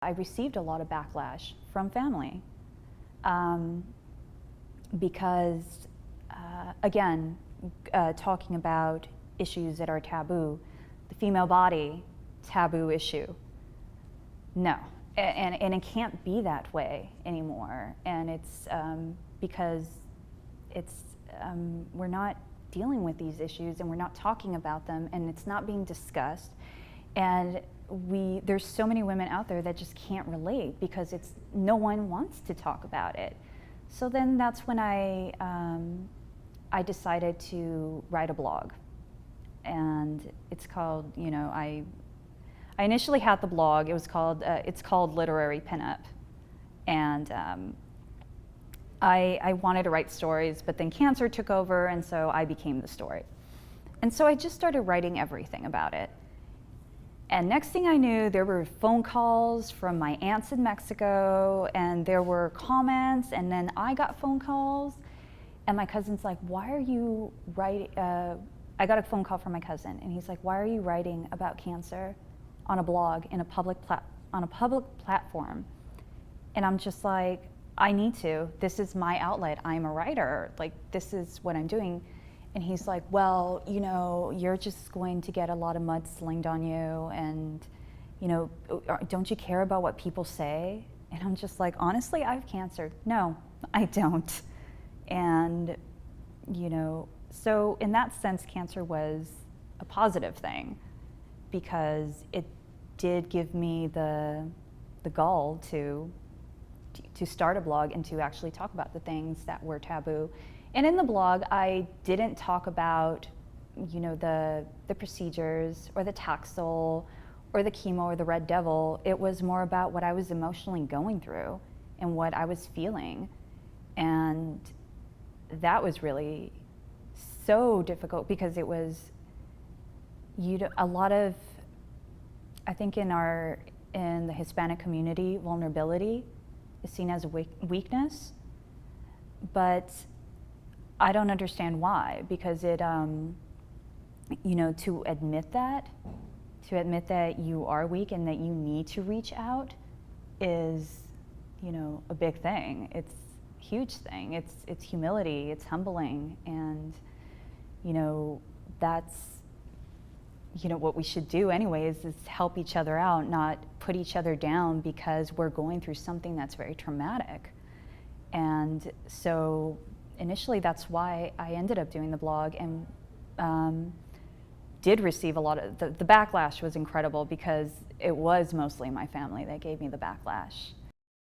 I received a lot of backlash from family because, again, talking about issues that are taboo, the female body, taboo issue. No, and it can't be that way anymore. And it's because it's we're not dealing with these issues and we're not talking about them and it's not being discussed. And there's so many women out there that just can't relate because no one wants to talk about it. So then that's when I decided to write a blog. And it's called, I initially had the blog. It's called Literary Pinup. And I wanted to write stories, but then cancer took over, and so I became the story. And so I just started writing everything about it. And next thing I knew, there were phone calls from my aunts in Mexico, and there were comments, and then I got phone calls, and my cousin's like, why are you writing, I got a phone call from my cousin, and he's like, why are you writing about cancer on a blog in a public platform? And I'm just like, I need to. This is my outlet. I'm a writer. Like, this is what I'm doing. And he's like, well, you're just going to get a lot of mud slinged on you, and, don't you care about what people say? And I'm just like, honestly, I have cancer. No, I don't. And, so in that sense, cancer was a positive thing because it did give me the gall to start a blog and to actually talk about the things that were taboo. And in the blog, I didn't talk about, the procedures or the Taxol or the chemo or the Red Devil. It was more about what I was emotionally going through and what I was feeling. And that was really so difficult because it was, a lot of, I think in the Hispanic community, vulnerability is seen as a weakness, but I don't understand why, because it, to admit that you are weak and that you need to reach out is, a big thing. It's a huge thing. It's humility, it's humbling, and, that's, what we should do anyways is help each other out, not put each other down because we're going through something that's very traumatic. And so initially that's why I ended up doing the blog, and did receive a lot of, the backlash was incredible because it was mostly my family that gave me the backlash.